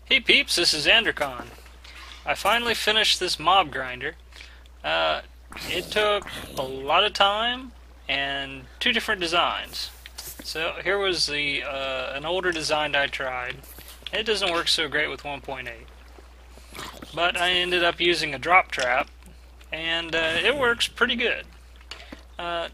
Hey peeps, this is Andercon. I finally finished this mob grinder. Uh, it took a lot of time and two different designs. So here was the an older design I tried. It doesn't work so great with 1.8, but I ended up using a drop trap, and it works pretty good. Uh,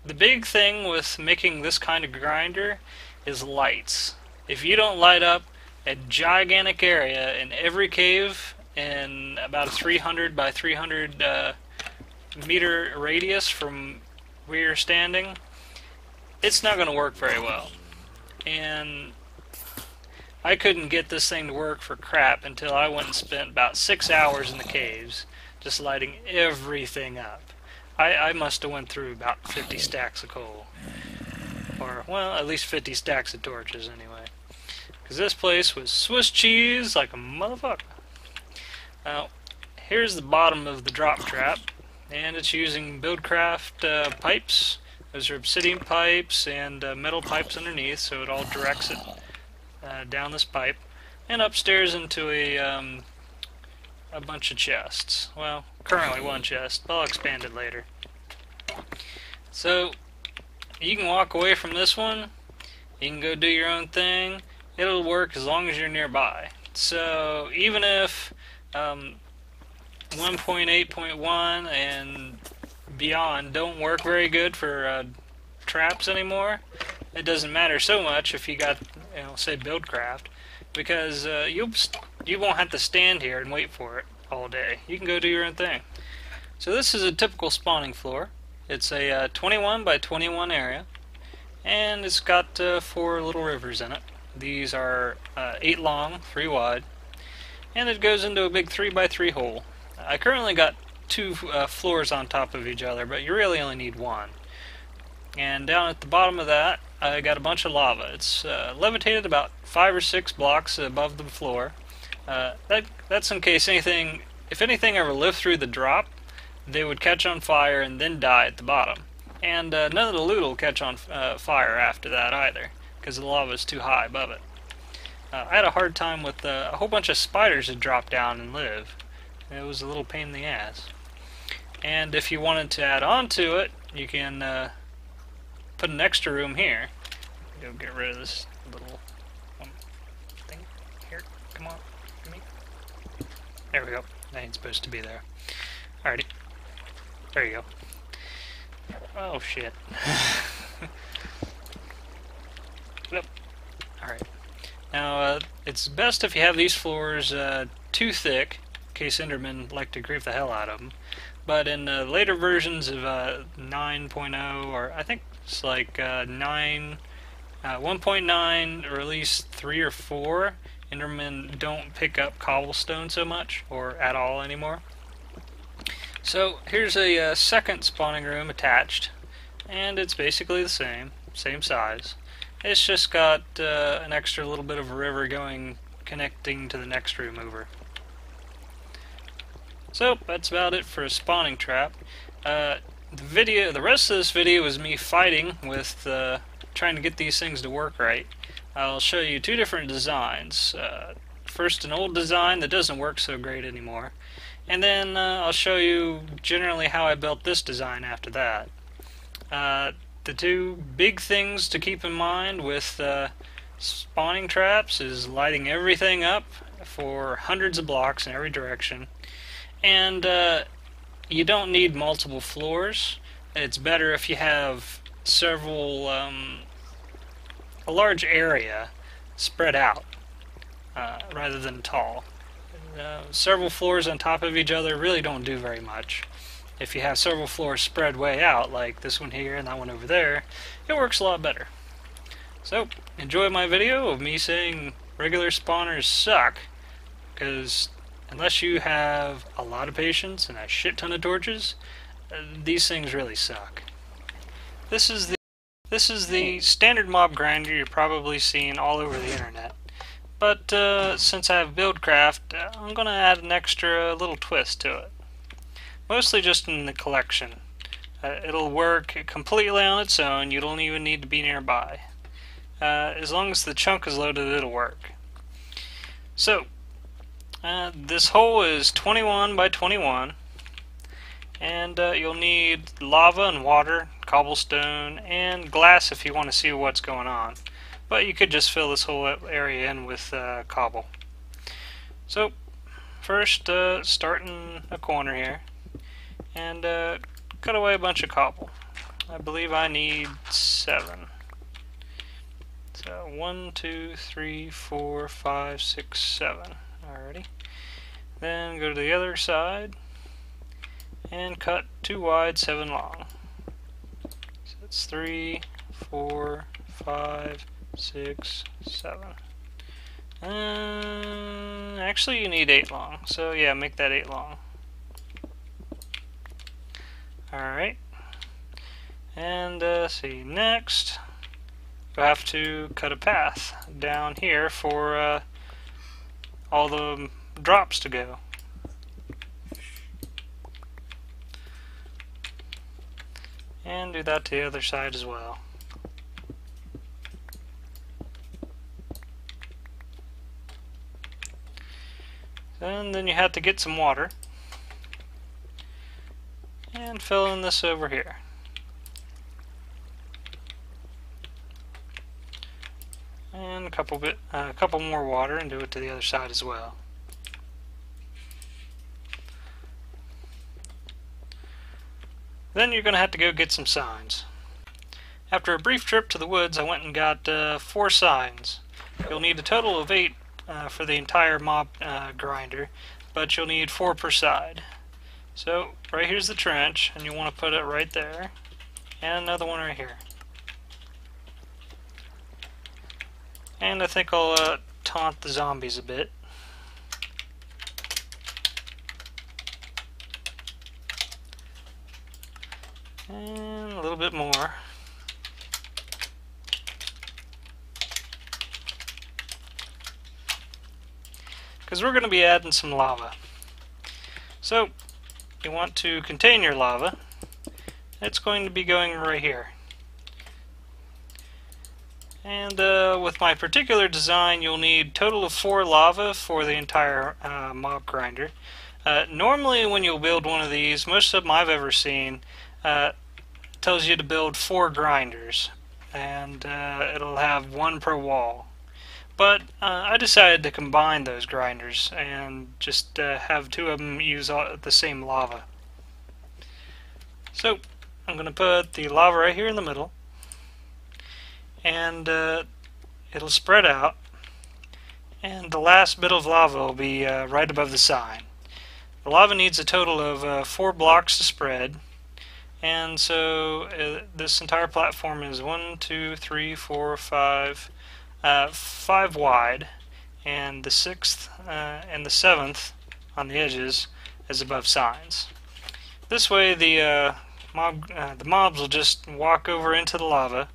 the big thing with making this kind of grinder is lights. If you don't light up a gigantic area in every cave in about a 300 by 300 meter radius from where you're standing, it's not going to work very well. And I couldn't get this thing to work for crap until I went and spent about 6 hours in the caves just lighting everything up. I must have went through about 50 stacks of coal. Or, well, at least 50 stacks of torches anyway. Because this place was Swiss cheese like a motherfucker. Now, here's the bottom of the drop trap, and it's using Buildcraft pipes. Those are Obsidian pipes and metal pipes underneath, so it all directs it down this pipe and upstairs into a bunch of chests. Well, currently one chest, but I'll expand it later. So, you can walk away from this one, you can go do your own thing. It'll work as long as you're nearby. So even if 1.8.1 and beyond don't work very good for traps anymore, it doesn't matter so much if you got, say Buildcraft, because you won't have to stand here and wait for it all day. You can go do your own thing. So this is a typical spawning floor. It's a 21 by 21 area, and it's got 4 little rivers in it. These are 8 long, 3 wide, and it goes into a big 3 by 3 hole. I currently got 2 floors on top of each other, but you really only need 1. And down at the bottom of that, I got a bunch of lava. It's levitated about 5 or 6 blocks above the floor. That's in case if anything ever lived through the drop, they would catch on fire and then die at the bottom. And none of the loot will catch on fire after that either, because the lava is too high above it. I had a hard time with a whole bunch of spiders that drop down and live. It was a little pain in the ass. And if you wanted to add on to it, you can put an extra room here. Go get rid of this little thing. Here, come on, give me. There we go. That ain't supposed to be there. Alrighty. There you go. Oh shit. Yep. Alright. Now, it's best if you have these floors too thick, in case Endermen like to grief the hell out of them. But in later versions of 9.0, or I think it's like 1.9, or at least 3 or 4, Endermen don't pick up cobblestone so much, or at all anymore. So here's a second spawning room attached, and it's basically the same size. It's just got an extra little bit of a river connecting to the next room over. So that's about it for a spawning trap. The rest of this video is me fighting with trying to get these things to work right. I'll show you 2 different designs. First, an old design that doesn't work so great anymore, and then I'll show you generally how I built this design after that. The 2 big things to keep in mind with spawning traps is lighting everything up for hundreds of blocks in every direction, and you don't need multiple floors. It's better if you have a large area spread out rather than tall. Several floors on top of each other really don't do very much. If you have several floors spread way out, like this one here and that one over there, it works a lot better. So, enjoy my video of me saying regular spawners suck, because unless you have a lot of patience and a shit ton of torches, these things really suck. This is the standard mob grinder you're probably seen all over the internet. But since I have Buildcraft, I'm going to add an extra little twist to it. Mostly just in the collection. It'll work completely on its own. You don't even need to be nearby. As long as the chunk is loaded, it'll work. So, this hole is 21 by 21, and you'll need lava and water, cobblestone, and glass if you want to see what's going on. But you could just fill this whole area in with cobble. So, first start in a corner here, and cut away a bunch of cobble. I believe I need 7. So 1, 2, 3, 4, 5, 6, 7. Alrighty. Then go to the other side and cut 2 wide, 7 long. So that's 3, 4, 5, 6, 7. Actually, you need 8 long. So yeah, make that 8 long. Alright. And see, next you'll have to cut a path down here for all the drops to go. And do that to the other side as well. And then you have to get some water and fill in this over here. And a couple more water, and do it to the other side as well. Then you're going to have to go get some signs. After a brief trip to the woods, I went and got 4 signs. You'll need a total of 8 for the entire mob grinder, but you'll need 4 per side. So right here's the trench, and you want to put it right there, and another one right here. And I think I'll taunt the zombies a bit. And a little bit more. Because we're going to be adding some lava. So, you want to contain your lava. It's going to be going right here. And with my particular design, you'll need a total of 4 lava for the entire mob grinder. Normally when you'll build one of these, most of them I've ever seen, tells you to build 4 grinders, and it'll have 1 per wall. But I decided to combine those grinders and just have 2 of them use the same lava. So I'm going to put the lava right here in the middle, and it'll spread out, and the last bit of lava will be right above the sign. The lava needs a total of 4 blocks to spread, and so this entire platform is 1, 2, 3, 4, 5, 5 wide, and the 6th and the 7th on the edges is above signs. This way the mobs will just walk over into the lava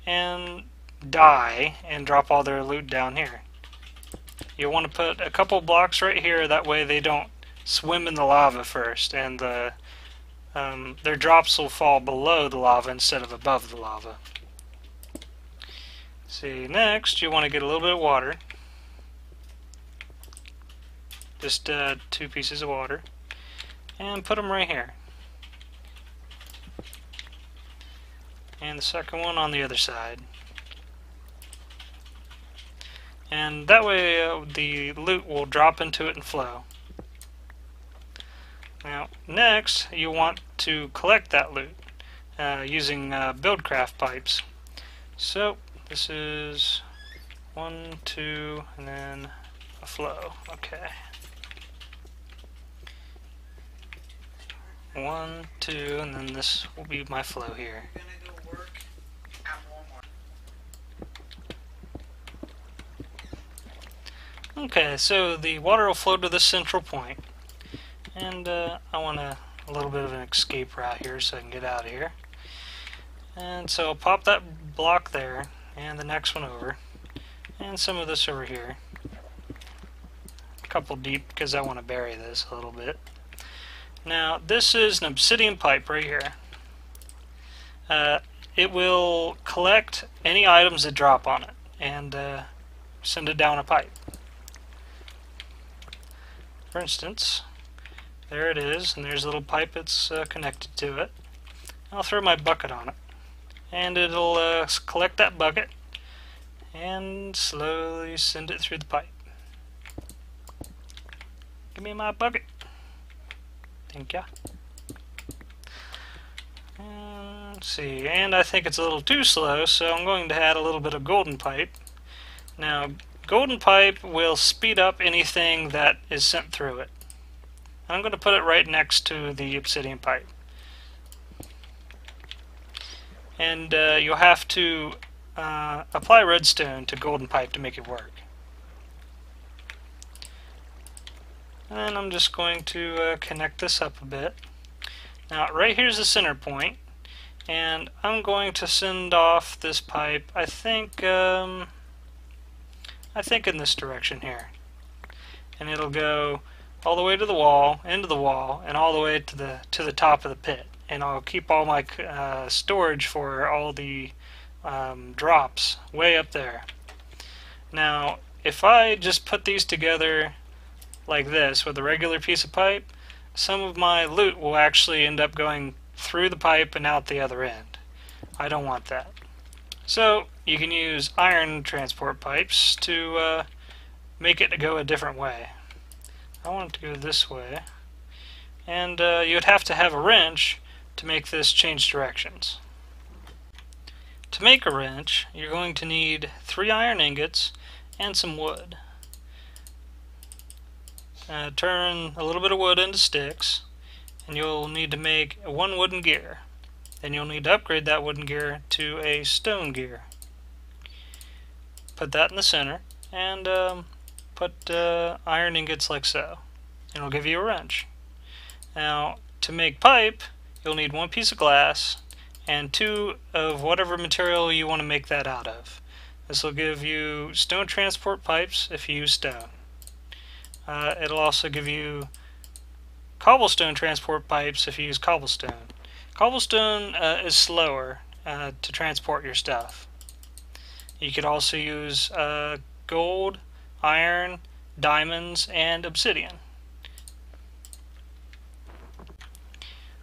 and die and drop all their loot down here. You'll want to put a couple blocks right here, that way they don't swim in the lava first, and their drops will fall below the lava instead of above the lava. See, next you want to get a little bit of water, just 2 pieces of water, and put them right here. And the second one on the other side. And that way the loot will drop into it and flow. Now, next you want to collect that loot using Buildcraft pipes. So, this is 1, 2, and then a flow. Okay. 1, 2, and then this will be my flow here. Okay, so the water will flow to the central point, and I want a little bit of an escape route here so I can get out of here. And so I'll pop that block there, and the next one over, and some of this over here. A couple deep because I want to bury this a little bit. Now this is an obsidian pipe right here. It will collect any items that drop on it and send it down a pipe. For instance, there it is, and there's a little pipe that's connected to it. I'll throw my bucket on it, and it'll collect that bucket and slowly send it through the pipe. Give me my bucket. Thank ya. Let's see, and I think it's a little too slow, so I'm going to add a little bit of golden pipe. Now, golden pipe will speed up anything that is sent through it. I'm going to put it right next to the obsidian pipe. And you'll have to apply redstone to golden pipe to make it work. And I'm just going to connect this up a bit. Now, right here's the center point, and I'm going to send off this pipe. I think in this direction here, and it'll go all the way to the wall, into the wall, and all the way to the top of the pit. And I'll keep all my storage for all the drops way up there. Now, if I just put these together like this with a regular piece of pipe, some of my loot will actually end up going through the pipe and out the other end. I don't want that. So you can use iron transport pipes to make it go a different way. I want it to go this way, and you'd have to have a wrench to make this change directions. To make a wrench, you're going to need 3 iron ingots and some wood. Turn a little bit of wood into sticks, and you'll need to make 1 wooden gear. Then you'll need to upgrade that wooden gear to a stone gear. Put that in the center, and put iron ingots like so, and it'll give you a wrench. Now, to make pipe, you'll need 1 piece of glass and 2 of whatever material you want to make that out of. This will give you stone transport pipes if you use stone. It'll also give you cobblestone transport pipes if you use cobblestone. Cobblestone is slower to transport your stuff. You could also use gold, iron, diamonds, and obsidian.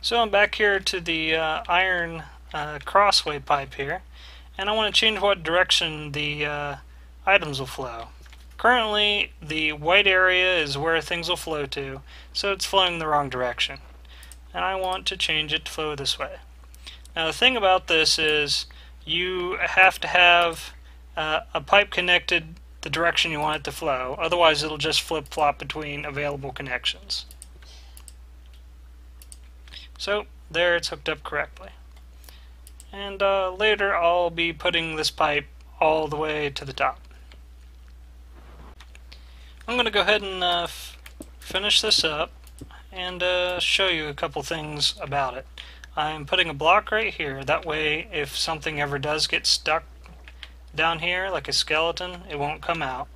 So I'm back here to the iron crossway pipe here, and I want to change what direction the items will flow. Currently, the white area is where things will flow to, so it's flowing the wrong direction. And I want to change it to flow this way. Now the thing about this is you have to have a pipe connected the direction you want it to flow, otherwise it'll just flip-flop between available connections. So there, it's hooked up correctly. And later I'll be putting this pipe all the way to the top. I'm going to go ahead and finish this up and show you a couple things about it. I'm putting a block right here, that way if something ever does get stuck down here like a skeleton, it won't come out.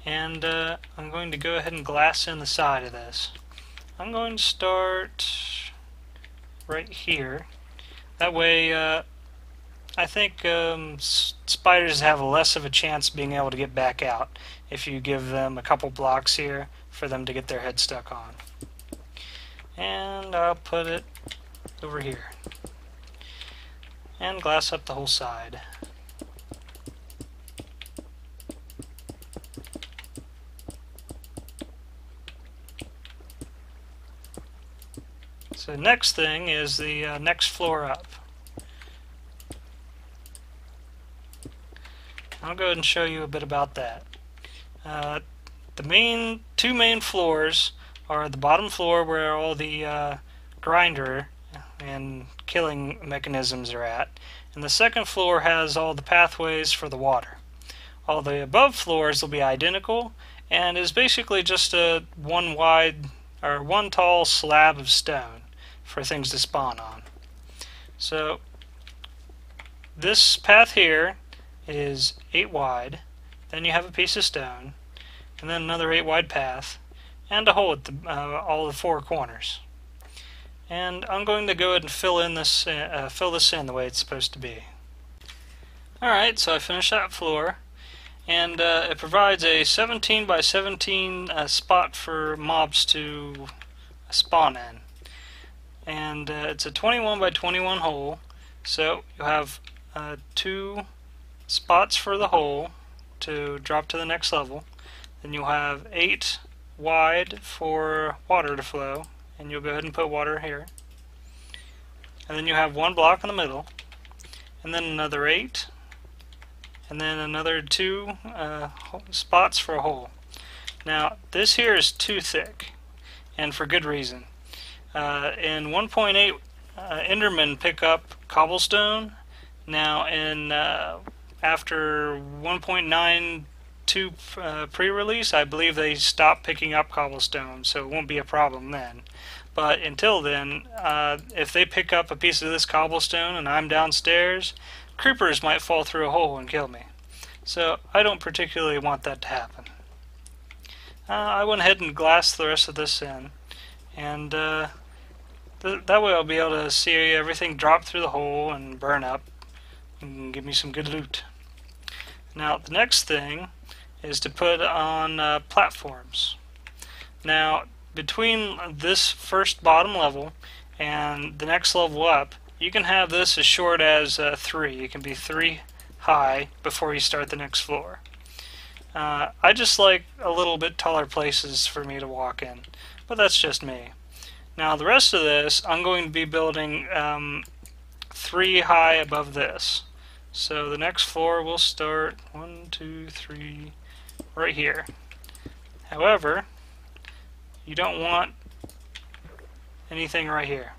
And I'm going to go ahead and glass in the side of this. I'm going to start right here. That way I think spiders have less of a chance of being able to get back out if you give them a couple blocks here for them to get their head stuck on. And I'll put it over here and glass up the whole side. So next thing is the next floor up. I'll go ahead and show you a bit about that. The two main floors are the bottom floor where all the grinder and killing mechanisms are at, and the second floor has all the pathways for the water. All the above floors will be identical and is basically just a one tall slab of stone for things to spawn on. So this path here is 8 wide, then you have a piece of stone, and then another 8 wide path, and a hole at all the 4 corners. And I'm going to go ahead and fill this in the way it's supposed to be. Alright, so I finished that floor, and it provides a 17 by 17 spot for mobs to spawn in. And it's a 21 by 21 hole, so you have 2 spots for the hole to drop to the next level. Then you'll have 8 wide for water to flow, and you'll go ahead and put water here. And then you have 1 block in the middle, and then another 8, and then another 2 spots for a hole. Now this here is too thick, and for good reason. In 1.8, Endermen pick up cobblestone. Now in after 1.92 pre-release, I believe they stopped picking up cobblestone, so it won't be a problem then. But until then, if they pick up a piece of this cobblestone and I'm downstairs, creepers might fall through a hole and kill me. So I don't particularly want that to happen. I went ahead and glassed the rest of this in, and that way I'll be able to see everything drop through the hole and burn up and give me some good loot. Now the next thing is to put on platforms. Now between this first bottom level and the next level up, you can have this as short as 3. It can be 3 high before you start the next floor. I just like a little bit taller places for me to walk in, but that's just me. Now the rest of this, I'm going to be building 3 high above this. So the next floor will start 1, 2, 3 right here. However, you don't want anything right here.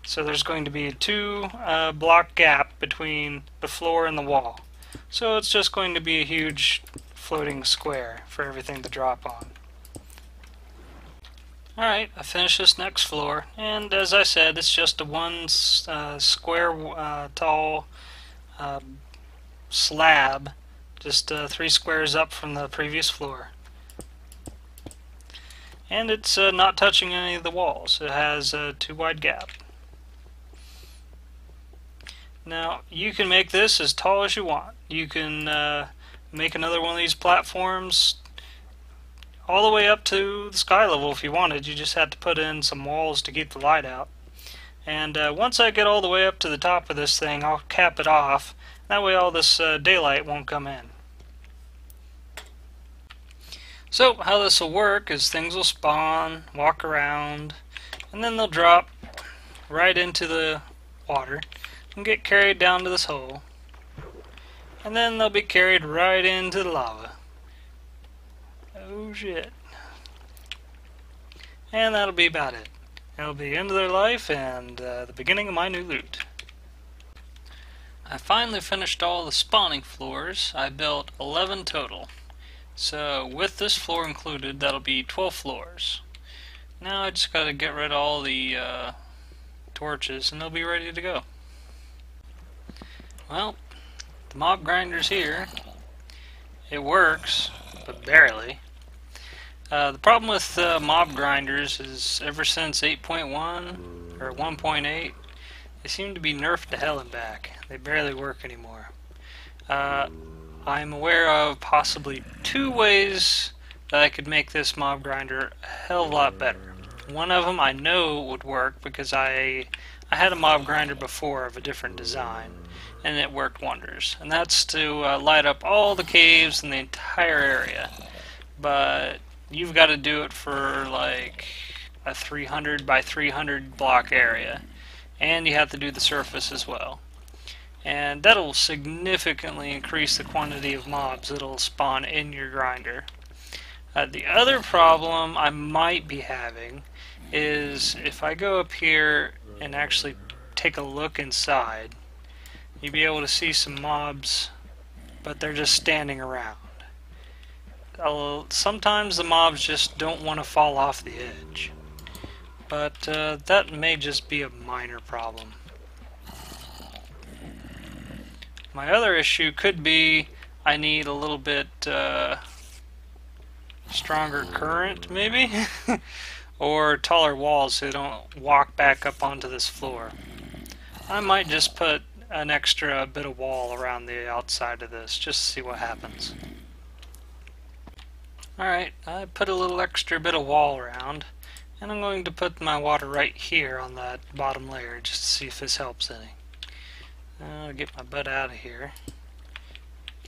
So there's going to be a 2 block gap between the floor and the wall. So it's just going to be a huge floating square for everything to drop on. Alright, I finished this next floor, and as I said, it's just a 1 square tall slab, just 3 squares up from the previous floor. And it's not touching any of the walls. It has a 2 wide gap. Now you can make this as tall as you want. You can make another one of these platforms all the way up to the sky level if you wanted. You just had to put in some walls to keep the light out. And once I get all the way up to the top of this thing, I'll cap it off. That way all this daylight won't come in. So how this will work is things will spawn, walk around, and then they'll drop right into the water and get carried down to this hole. And then they'll be carried right into the lava. Oh shit. And that'll be about it. It'll be the end of their life and the beginning of my new loot. I finally finished all the spawning floors. I built 11 total. So with this floor included, that'll be 12 floors. Now I just gotta get rid of all the torches and they'll be ready to go. Well, the mob grinder's here. It works, but barely. The problem with mob grinders is ever since 8.1 or 1.8, they seem to be nerfed to hell and back. They barely work anymore. I'm aware of possibly 2 ways that I could make this mob grinder a hell of a lot better. One of them I know would work because I had a mob grinder before of a different design, and it worked wonders. And that's to light up all the caves in the entire area. But you've got to do it for like a 300 by 300 block area, and you have to do the surface as well. And that'll significantly increase the quantity of mobs that'll spawn in your grinder. The other problem I might be having is if I go up here and actually take a look inside, you'll be able to see some mobs, but they're just standing around. Sometimes the mobs just don't want to fall off the edge, but that may just be a minor problem. My other issue could be I need a little bit stronger current, maybe? Or taller walls so they don't walk back up onto this floor. I might just put an extra bit of wall around the outside of this just to see what happens. Alright, I put a little extra bit of wall around, and I'm going to put my water right here on that bottom layer just to see if this helps any. I'll get my butt out of here,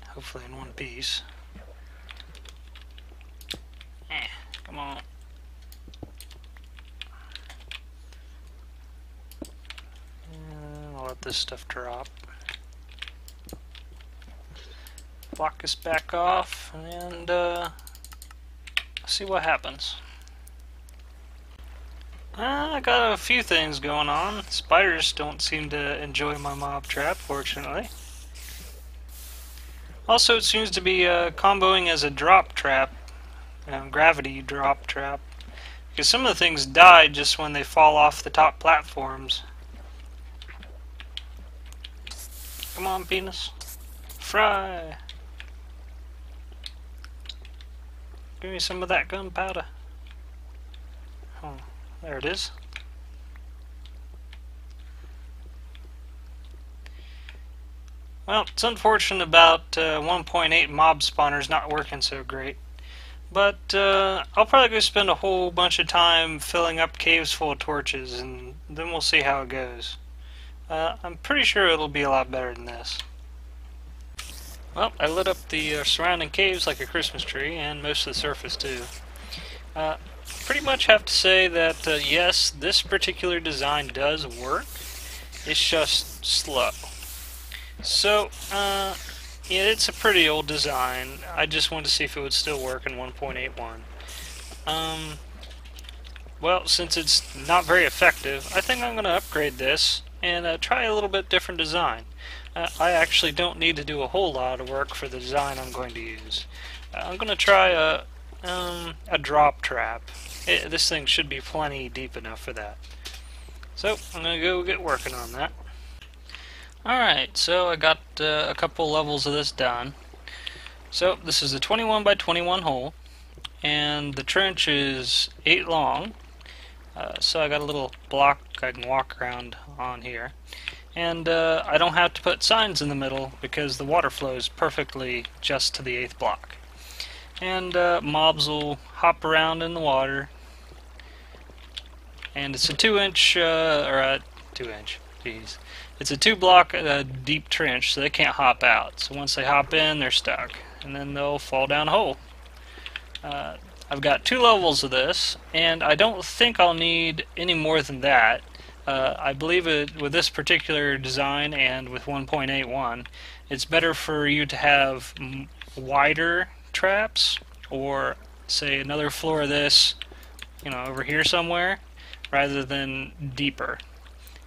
hopefully in one piece. Come on. I'll let this stuff drop. Block this back off and see what happens. I got a few things going on. Spiders don't seem to enjoy my mob trap, fortunately. Also, it seems to be comboing as a drop trap, gravity drop trap, because some of the things die just when they fall off the top platforms. Come on, penis. Fry! Give me some of that gunpowder. Oh, there it is. Well, it's unfortunate about 1.8 mob spawners not working so great. But I'll probably go spend a whole bunch of time filling up caves full of torches, and then we'll see how it goes. I'm pretty sure it'll be a lot better than this. Well, I lit up the surrounding caves like a Christmas tree, and most of the surface too. Pretty much have to say that yes, this particular design does work. It's just slow. So, yeah, it's a pretty old design. I just wanted to see if it would still work in 1.81. Well, since it's not very effective, I think I'm going to upgrade this and try a little bit different design. I actually don't need to do a whole lot of work for the design I'm going to use. I'm going to try a drop trap. This thing should be plenty deep enough for that. So, I'm going to go get working on that. Alright, so I got a couple levels of this done. So, this is a 21 by 21 hole, and the trench is 8 long. So I got a little block I can walk around on here. And I don't have to put signs in the middle because the water flows perfectly just to the 8th block. And mobs will hop around in the water. And it's a 2-inch, jeez. It's a 2-block deep trench, so they can't hop out. So once they hop in, they're stuck. And then they'll fall down a hole. I've got 2 levels of this, and I don't think I'll need any more than that. I believe with this particular design and with 1.81, it's better for you to have wider traps, or say another floor of this, over here somewhere, rather than deeper.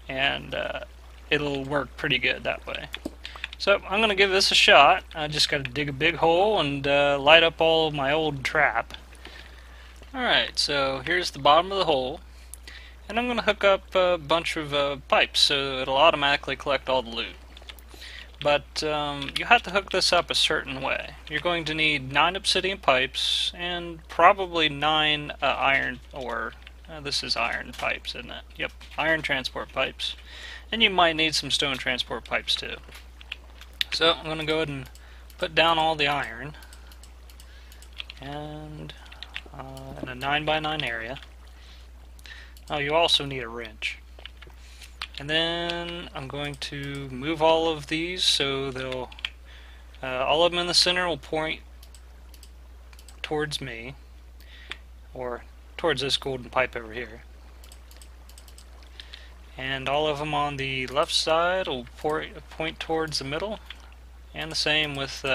And it'll work pretty good that way. So I'm going to give this a shot. I just got to dig a big hole and light up all of my old trap. Alright, so here's the bottom of the hole, and I'm going to hook up a bunch of pipes so it'll automatically collect all the loot. But you have to hook this up a certain way. You're going to need 9 obsidian pipes and probably 9 iron, or this is iron pipes, isn't it? Yep, iron transport pipes. And you might need some stone transport pipes too. So I'm going to go ahead and put down all the iron, and in a 9 by 9 area. Oh, you also need a wrench. And then I'm going to move all of these so they'll all of them in the center will point towards me, or towards this golden pipe over here. And all of them on the left side will point towards the middle, and the same with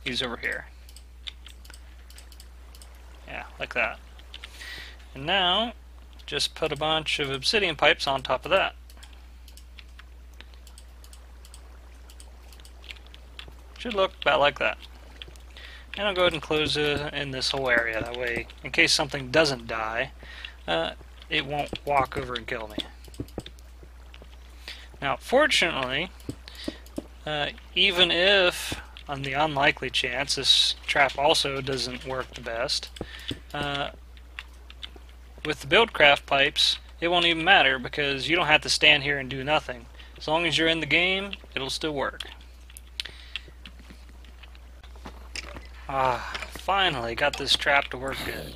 these over here. Yeah, like that. And now, just put a bunch of obsidian pipes on top of that. Should look about like that. And I'll go ahead and close in this whole area. That way, in case something doesn't die, it won't walk over and kill me. Now, fortunately, even if, on the unlikely chance, this trap also doesn't work the best, with the Buildcraft pipes, it won't even matter because you don't have to stand here and do nothing. As long as you're in the game, it'll still work. finally got this trap to work good.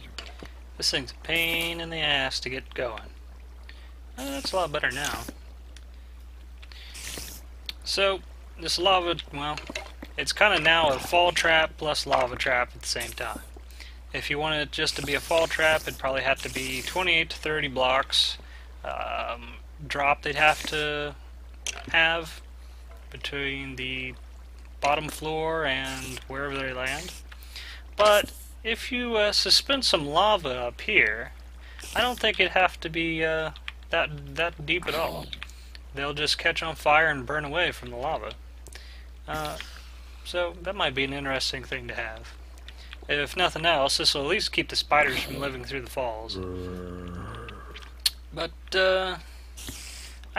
This thing's a pain in the ass to get going. That's a lot better now. So, this lava, well, it's kind of now a fall trap plus lava trap at the same time. If you want it just to be a fall trap, it'd probably have to be 28 to 30 blocks drop they'd have to have between the bottom floor and wherever they land. But if you suspend some lava up here, I don't think it'd have to be that deep at all. They'll just catch on fire and burn away from the lava. So that might be an interesting thing to have. If nothing else, this will at least keep the spiders from living through the falls. But I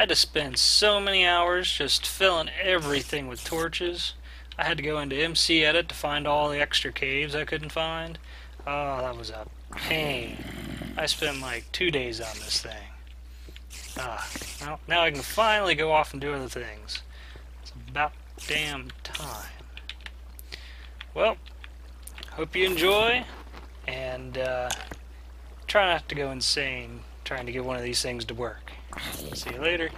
had to spend so many hours just filling everything with torches. I had to go into MC Edit to find all the extra caves I couldn't find. Oh, that was a pain. I spent like 2 days on this thing. Well, now I can finally go off and do other things. It's about damn time. Well, hope you enjoy, and try not to go insane trying to get one of these things to work. See you later.